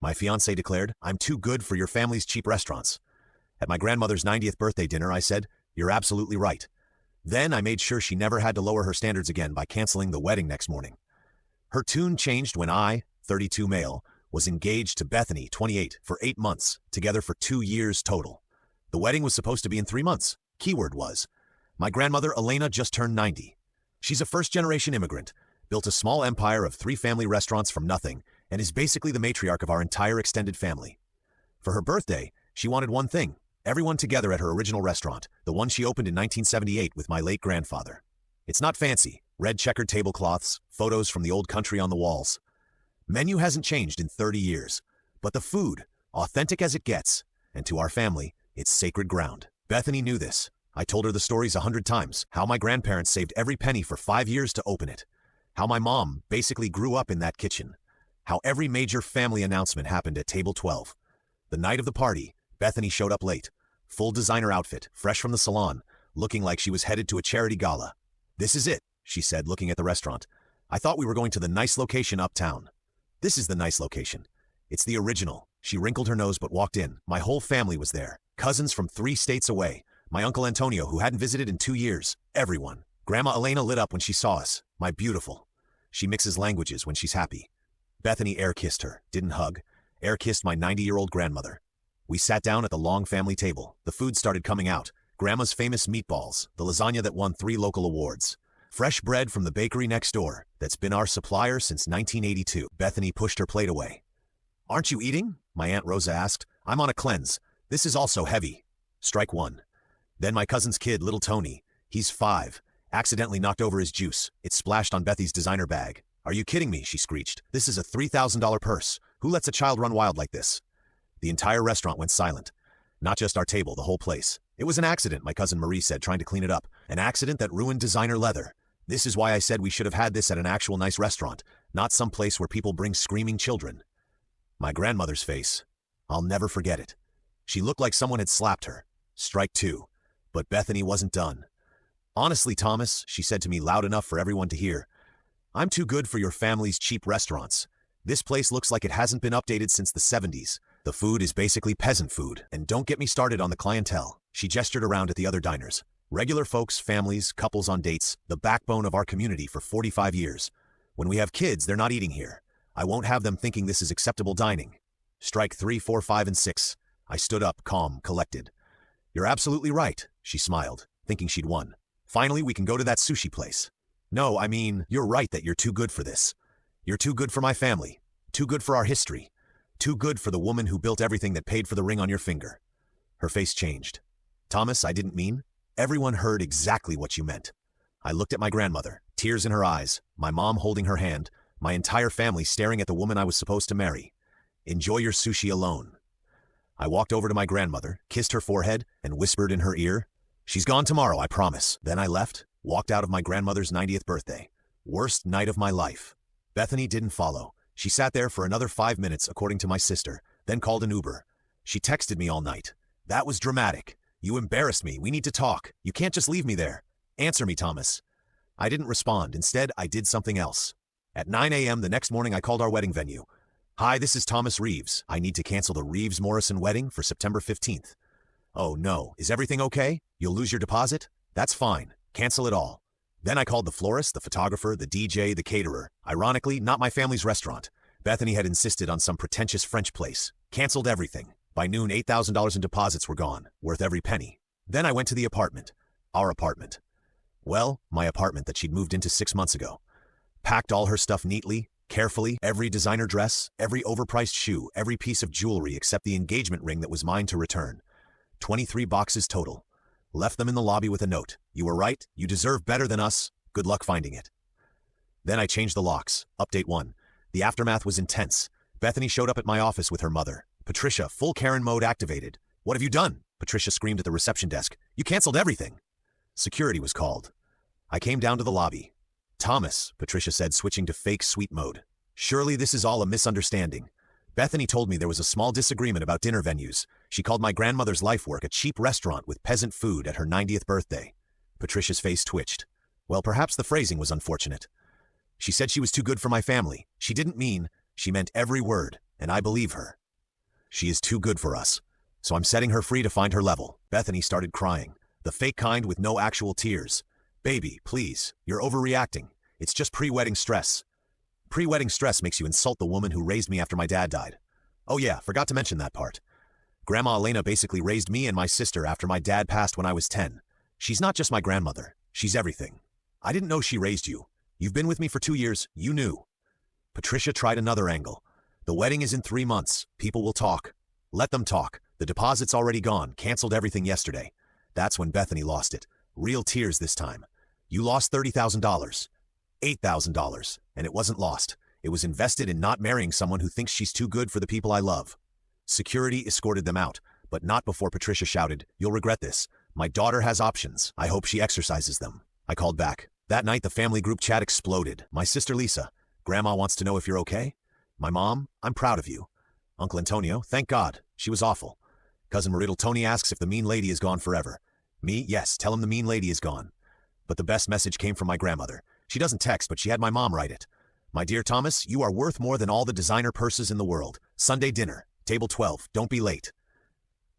My fiancée declared, "I'm too good for your family's cheap restaurants." At my grandmother's 90th birthday dinner, I said, "You're absolutely right." Then I made sure she never had to lower her standards again by canceling the wedding next morning. Her tune changed when I, 32 male, was engaged to Bethany, 28, for 8 months, together for 2 years total. The wedding was supposed to be in 3 months. Keyword was, my grandmother Elena just turned 90. She's a first-generation immigrant, built a small empire of 3 family restaurants from nothing, and is basically the matriarch of our entire extended family. For her birthday, she wanted one thing: everyone together at her original restaurant, the one she opened in 1978 with my late grandfather. It's not fancy, red checkered tablecloths, photos from the old country on the walls. Menu hasn't changed in 30 years, but the food, authentic as it gets, and to our family, it's sacred ground. Bethany knew this. I told her the stories 100 times, how my grandparents saved every penny for 5 years to open it, how my mom basically grew up in that kitchen, how every major family announcement happened at table 12. The night of the party, Bethany showed up late, full designer outfit, fresh from the salon, looking like she was headed to a charity gala. "This is it," she said, looking at the restaurant. "I thought we were going to the nice location uptown." "This is the nice location. It's the original." She wrinkled her nose but walked in. My whole family was there. Cousins from 3 states away. My Uncle Antonio, who hadn't visited in 2 years. Everyone. Grandma Elena lit up when she saw us. My beautiful. She mixes languages when she's happy. Bethany air-kissed her, didn't hug. Air-kissed my 90-year-old grandmother. We sat down at the long family table. The food started coming out. Grandma's famous meatballs, the lasagna that won 3 local awards. Fresh bread from the bakery next door that's been our supplier since 1982. Bethany pushed her plate away. "Aren't you eating?" my Aunt Rosa asked. "I'm on a cleanse. This is also heavy." Strike 1. Then my cousin's kid, little Tony, he's 5, accidentally knocked over his juice. It splashed on Bethy's designer bag. "Are you kidding me?" she screeched. "This is a $3,000 purse. Who lets a child run wild like this?" The entire restaurant went silent. Not just our table, the whole place. "It was an accident," my cousin Marie said, trying to clean it up. "An accident that ruined designer leather. This is why I said we should have had this at an actual nice restaurant, not some place where people bring screaming children." My grandmother's face. I'll never forget it. She looked like someone had slapped her. Strike 2. But Bethany wasn't done. "Honestly, Thomas," she said to me loud enough for everyone to hear, "I'm too good for your family's cheap restaurants. This place looks like it hasn't been updated since the 70s. The food is basically peasant food, and don't get me started on the clientele." She gestured around at the other diners. "Regular folks, families, couples on dates, the backbone of our community for 45 years. When we have kids, they're not eating here. I won't have them thinking this is acceptable dining." Strike 3, 4, 5, and 6. I stood up, calm, collected. "You're absolutely right," she smiled, thinking she'd won. "Finally, we can go to that sushi place." "No, I mean, you're right that you're too good for this. You're too good for my family. Too good for our history. Too good for the woman who built everything that paid for the ring on your finger." Her face changed. "Thomas, I didn't mean." "Everyone heard exactly what you meant." I looked at my grandmother, tears in her eyes, my mom holding her hand, my entire family staring at the woman I was supposed to marry. "Enjoy your sushi alone." I walked over to my grandmother, kissed her forehead, and whispered in her ear, "She's gone tomorrow, I promise." Then I left, walked out of my grandmother's 90th birthday. Worst night of my life. Bethany didn't follow. She sat there for another 5 minutes, according to my sister, then called an Uber. She texted me all night. "That was dramatic. You embarrassed me. We need to talk. You can't just leave me there. Answer me, Thomas." I didn't respond. Instead, I did something else. At 9 a.m. the next morning, I called our wedding venue. "Hi, this is Thomas Reeves. I need to cancel the Reeves-Morrison wedding for September 15th. "Oh no, is everything okay? You'll lose your deposit? That's fine. Cancel it all." Then I called the florist, the photographer, the DJ, the caterer. Ironically, not my family's restaurant. Bethany had insisted on some pretentious French place. Canceled everything. By noon, $8,000 in deposits were gone, worth every penny. Then I went to the apartment. Our apartment. Well, my apartment that she'd moved into 6 months ago. Packed all her stuff neatly, carefully, every designer dress, every overpriced shoe, every piece of jewelry except the engagement ring that was mine to return. 23 boxes total. Left them in the lobby with a note. "You were right. You deserve better than us. Good luck finding it." Then I changed the locks. Update 1. The aftermath was intense. Bethany showed up at my office with her mother. "Patricia, full Karen mode activated." "What have you done?" Patricia screamed at the reception desk. "You canceled everything." Security was called. I came down to the lobby. "Thomas," Patricia said, switching to fake sweet mode. "Surely this is all a misunderstanding. Bethany told me there was a small disagreement about dinner venues. She called my grandmother's life work a cheap restaurant with peasant food at her 90th birthday." Patricia's face twitched. Well, perhaps the phrasing was unfortunate. "She said she was too good for my family. She didn't mean," she meant every word, And I believe her. She is too good for us. So I'm setting her free to find her level. Bethany started crying. The fake kind with no actual tears. Baby, please, you're overreacting. It's just pre-wedding stress. Pre-wedding stress makes you insult the woman who raised me after my dad died. Oh yeah, forgot to mention that part. Grandma Elena basically raised me and my sister after my dad passed when I was 10. She's not just my grandmother. She's everything. I didn't know she raised you. You've been with me for 2 years. You knew. Patricia tried another angle. The wedding is in 3 months. People will talk. Let them talk. The deposit's already gone. Canceled everything yesterday. That's when Bethany lost it. Real tears this time. You lost $30,000. $8,000. And it wasn't lost. It was invested in not marrying someone who thinks she's too good for the people I love. Security escorted them out, but not before Patricia shouted, "You'll regret this. My daughter has options. I hope she exercises them." I called back. That night, the family group chat exploded. My sister Lisa, "Grandma wants to know if you're okay." My mom, "I'm proud of you." Uncle Antonio, "Thank God. She was awful." Cousin Marital Tony asks if the mean lady is gone forever. Me, "Yes, tell him the mean lady is gone." But the best message came from my grandmother. She doesn't text, but she had my mom write it. "My dear Thomas, you are worth more than all the designer purses in the world. Sunday dinner, table 12, don't be late."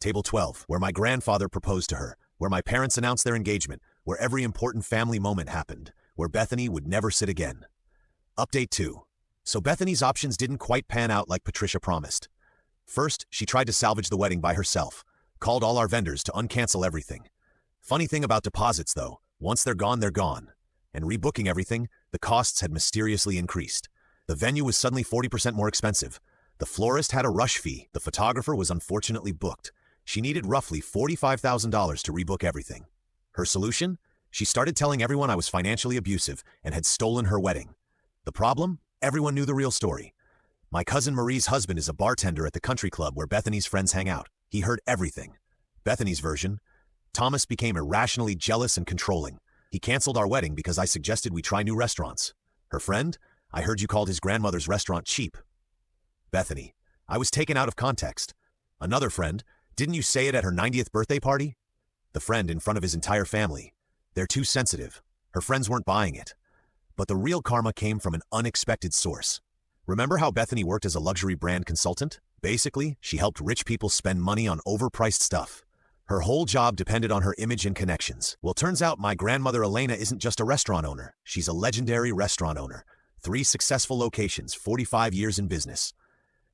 Table 12, where my grandfather proposed to her, where my parents announced their engagement, where every important family moment happened, where Bethany would never sit again. Update 2. So Bethany's options didn't quite pan out like Patricia promised. First, she tried to salvage the wedding by herself, called all our vendors to uncancel everything. Funny thing about deposits, though, once they're gone, they're gone. And rebooking everything, the costs had mysteriously increased. The venue was suddenly 40% more expensive. The florist had a rush fee. The photographer was unfortunately booked. She needed roughly $45,000 to rebook everything. Her solution? She started telling everyone I was financially abusive and had stolen her wedding. The problem? Everyone knew the real story. My cousin Marie's husband is a bartender at the country club where Bethany's friends hang out. He heard everything. Bethany's version? Thomas became irrationally jealous and controlling. He canceled our wedding because I suggested we try new restaurants. Her friend? I heard you called his grandmother's restaurant cheap. Bethany, I was taken out of context. Another friend, didn't you say it at her 90th birthday party? The friend in front of his entire family. They're too sensitive. Her friends weren't buying it. But the real karma came from an unexpected source. Remember how Bethany worked as a luxury brand consultant? Basically, she helped rich people spend money on overpriced stuff. Her whole job depended on her image and connections. Well, turns out my grandmother Elena isn't just a restaurant owner. She's a legendary restaurant owner. 3 successful locations, 45 years in business.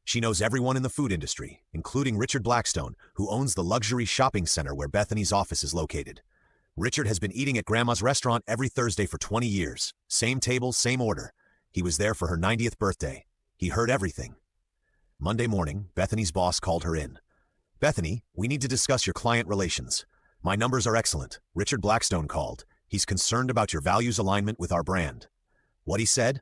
She knows everyone in the food industry, including Richard Blackstone, who owns the luxury shopping center where Bethany's office is located. Richard has been eating at Grandma's restaurant every Thursday for 20 years. Same table, same order. He was there for her 90th birthday. He heard everything. Monday morning, Bethany's boss called her in. "Bethany, we need to discuss your client relations. My numbers are excellent. Richard Blackstone called. He's concerned about your values alignment with our brand." What he said?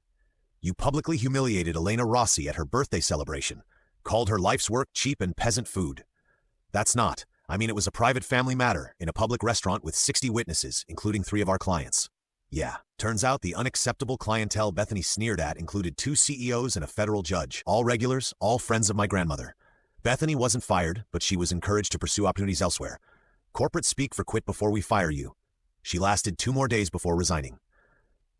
"You publicly humiliated Elena Rossi at her birthday celebration, called her life's work cheap and peasant food." That's not. I mean, it was a private family matter in a public restaurant with 60 witnesses, including 3 of our clients. Yeah, turns out the unacceptable clientele Bethany sneered at included 2 CEOs and a federal judge, all regulars, all friends of my grandmother. Bethany wasn't fired, but she was encouraged to pursue opportunities elsewhere. "Corporate speak for quit before we fire you." She lasted 2 more days before resigning.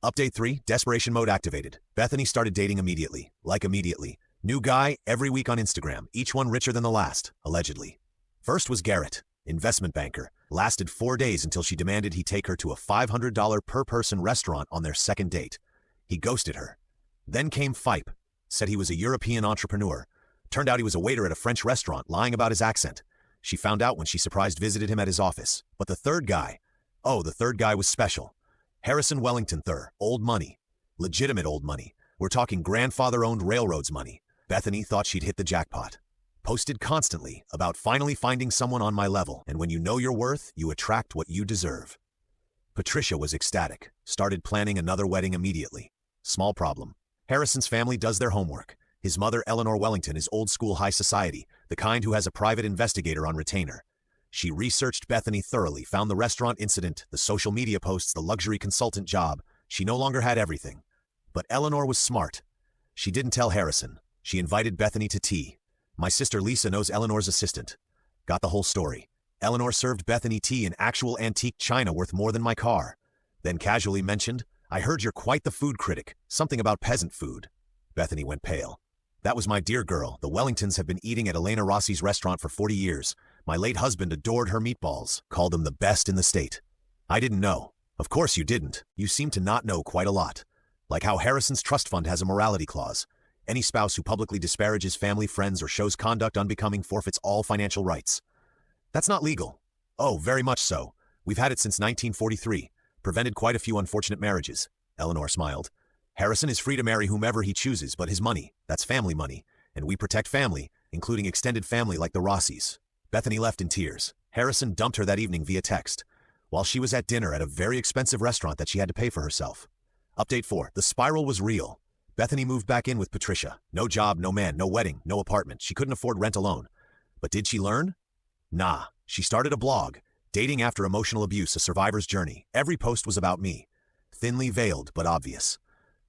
Update 3, desperation mode activated. Bethany started dating immediately. Like immediately. New guy every week on Instagram, each one richer than the last, allegedly. First was Garrett, investment banker. Lasted 4 days until she demanded he take her to a $500 per person restaurant on their second date. He ghosted her. Then came Fipe. Said he was a European entrepreneur. Turned out he was a waiter at a French restaurant, lying about his accent. She found out when she surprise visited him at his office. But the third guy was special. Harrison Wellington III, old money. Legitimate old money. We're talking grandfather-owned railroads money. Bethany thought she'd hit the jackpot. Posted constantly about finally finding someone on my level, and when you know your worth, you attract what you deserve. Patricia was ecstatic. Started planning another wedding immediately. Small problem. Harrison's family does their homework. His mother, Eleanor Wellington, is old school high society, the kind who has a private investigator on retainer. She researched Bethany thoroughly, found the restaurant incident, the social media posts, the luxury consultant job. She no longer had everything. But Eleanor was smart. She didn't tell Harrison. She invited Bethany to tea. My sister Lisa knows Eleanor's assistant. Got the whole story. Eleanor served Bethany tea in actual antique china worth more than my car. Then casually mentioned, "I heard you're quite the food critic, something about peasant food." Bethany went pale. That was my dear girl. The Wellingtons have been eating at Elena Rossi's restaurant for 40 years. My late husband adored her meatballs, called them the best in the state. I didn't know. Of course you didn't. You seem to not know quite a lot. Like how Harrison's trust fund has a morality clause. Any spouse who publicly disparages family, friends, or shows conduct unbecoming forfeits all financial rights. That's not legal. Oh, very much so. We've had it since 1943. Prevented quite a few unfortunate marriages. Eleanor smiled. Harrison is free to marry whomever he chooses, but his money, that's family money, and we protect family, including extended family like the Rossis. Bethany left in tears. Harrison dumped her that evening via text, while she was at dinner at a very expensive restaurant that she had to pay for herself. Update 4. The spiral was real. Bethany moved back in with Patricia. No job, no man, no wedding, no apartment. She couldn't afford rent alone. But did she learn? Nah. She started a blog, Dating After Emotional Abuse, A Survivor's Journey. Every post was about me. Thinly veiled, but obvious.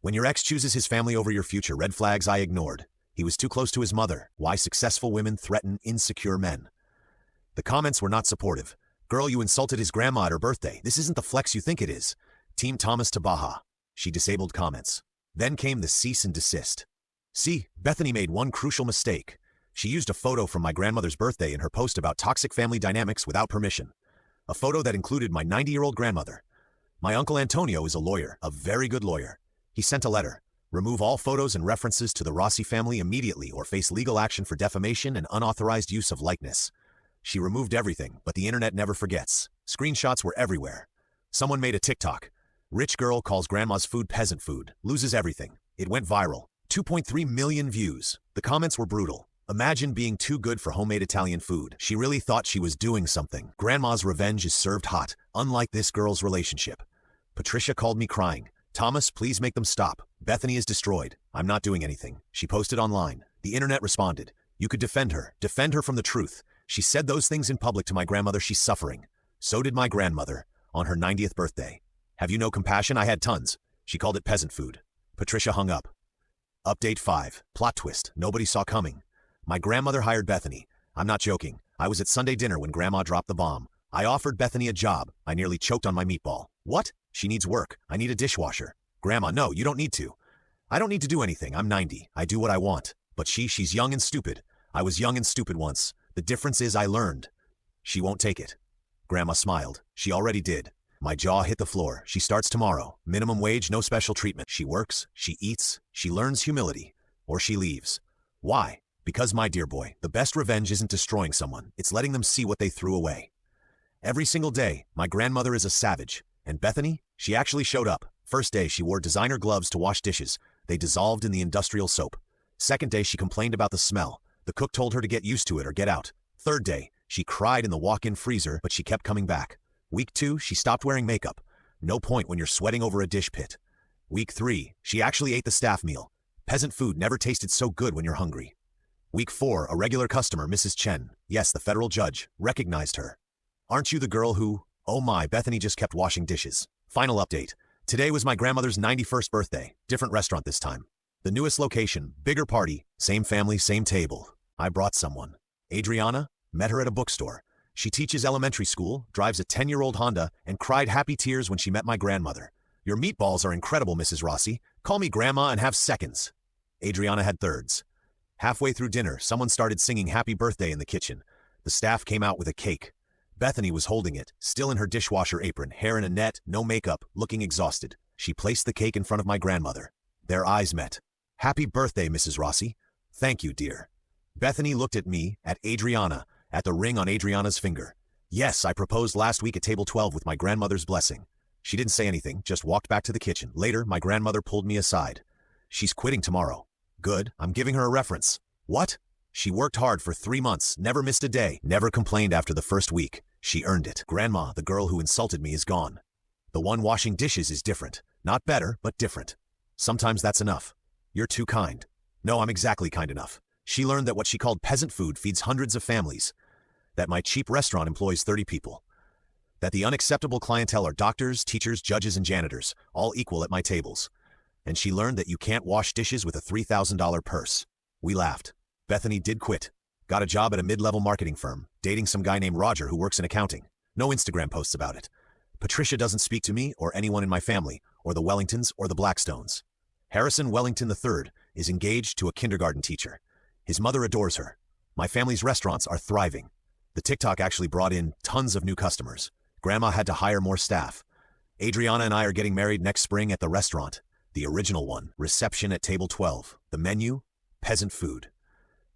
When your ex chooses his family over your future, red flags I ignored. He was too close to his mother. Why successful women threaten insecure men. The comments were not supportive. Girl, you insulted his grandma at her birthday. This isn't the flex you think it is. Team Thomas to Baja. She disabled comments. Then came the cease and desist. See, Bethany made one crucial mistake. She used a photo from my grandmother's birthday in her post about toxic family dynamics without permission. A photo that included my 90-year-old grandmother. My uncle Antonio is a lawyer, a very good lawyer. He sent a letter. Remove all photos and references to the Rossi family immediately or face legal action for defamation and unauthorized use of likeness. She removed everything, but the internet never forgets. Screenshots were everywhere. Someone made a TikTok. Rich girl calls grandma's food peasant food, loses everything. It went viral. 2.3 million views. The comments were brutal. Imagine being too good for homemade Italian food. She really thought she was doing something. Grandma's revenge is served hot, unlike this girl's relationship. Patricia called me crying. Thomas, please make them stop. Bethany is destroyed. I'm not doing anything. She posted online. The internet responded. You could defend her. Defend her from the truth. She said those things in public to my grandmother. She's suffering. So did my grandmother, on her 90th birthday. Have you no compassion? I had tons. She called it peasant food. Patricia hung up. Update 5. Plot twist. Nobody saw coming. My grandmother hired Bethany. I'm not joking. I was at Sunday dinner when Grandma dropped the bomb. I offered Bethany a job. I nearly choked on my meatball. What? She needs work. I need a dishwasher. Grandma, no, you don't need to. I don't need to do anything. I'm 90. I do what I want. But she's young and stupid. I was young and stupid once. The difference is I learned. She won't take it. Grandma smiled. She already did. My jaw hit the floor. She starts tomorrow. Minimum wage, no special treatment. She works, she eats, she learns humility. Or she leaves. Why? Because, my dear boy, the best revenge isn't destroying someone. It's letting them see what they threw away. Every single day, my grandmother is a savage. And Bethany? She actually showed up. First day, she wore designer gloves to wash dishes. They dissolved in the industrial soap. Second day, she complained about the smell. The cook told her to get used to it or get out. Third day, she cried in the walk-in freezer, but she kept coming back. Week 2, she stopped wearing makeup. No point when you're sweating over a dish pit. Week 3, she actually ate the staff meal. Peasant food never tasted so good when you're hungry. Week 4, a regular customer, Mrs. Chen, yes, the federal judge, recognized her. Aren't you the girl who... Oh my, Bethany just kept washing dishes. Final update. Today was my grandmother's 91st birthday. Different restaurant this time. The newest location, bigger party, same family, same table. I brought someone. Adriana, met her at a bookstore. She teaches elementary school, drives a 10-year-old Honda, and cried happy tears when she met my grandmother. Your meatballs are incredible, Mrs. Rossi. Call me Grandma and have seconds. Adriana had thirds. Halfway through dinner, someone started singing happy birthday in the kitchen. The staff came out with a cake. Bethany was holding it, still in her dishwasher apron, hair in a net, no makeup, looking exhausted. She placed the cake in front of my grandmother. Their eyes met. Happy birthday, Mrs. Rossi. Thank you, dear. Bethany looked at me, at Adriana, at the ring on Adriana's finger. Yes, I proposed last week at table 12 with my grandmother's blessing. She didn't say anything, just walked back to the kitchen. Later, my grandmother pulled me aside. She's quitting tomorrow. Good, I'm giving her a reference. What? She worked hard for 3 months, never missed a day, never complained after the first week. She earned it. Grandma, the girl who insulted me, is gone. The one washing dishes is different. Not better, but different. Sometimes that's enough. You're too kind. No, I'm exactly kind enough. She learned that what she called peasant food feeds hundreds of families. That my cheap restaurant employs 30 people. That the unacceptable clientele are doctors, teachers, judges, and janitors, all equal at my tables. And she learned that you can't wash dishes with a $3,000 purse. We laughed. Bethany did quit. Got a job at a mid-level marketing firm, dating some guy named Roger who works in accounting. No Instagram posts about it. Patricia doesn't speak to me or anyone in my family, or the Wellingtons or the Blackstones. Harrison Wellington III is engaged to a kindergarten teacher. His mother adores her. My family's restaurants are thriving. The TikTok actually brought in tons of new customers. Grandma had to hire more staff. Adriana and I are getting married next spring at the restaurant. The original one, reception at table 12. The menu, peasant food.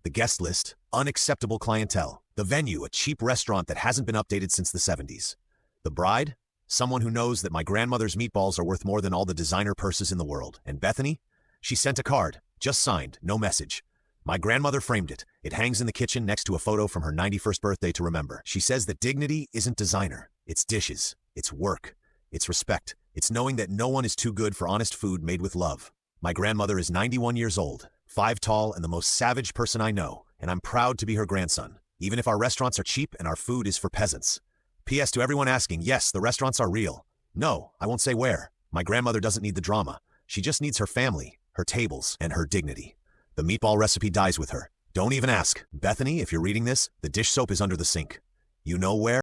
The guest list, unacceptable clientele. The venue, a cheap restaurant that hasn't been updated since the 70s. The bride, someone who knows that my grandmother's meatballs are worth more than all the designer purses in the world. And Bethany? She sent a card, just signed, no message. My grandmother framed it. It hangs in the kitchen next to a photo from her 91st birthday to remember. She says that dignity isn't designer. It's dishes. It's work. It's respect. It's knowing that no one is too good for honest food made with love. My grandmother is 91 years old, 5 tall, and the most savage person I know, and I'm proud to be her grandson, even if our restaurants are cheap and our food is for peasants. P.S. to everyone asking, yes, the restaurants are real. No, I won't say where. My grandmother doesn't need the drama. She just needs her family, her tables, and her dignity. The meatball recipe dies with her. Don't even ask. Bethany, if you're reading this, the dish soap is under the sink. You know where?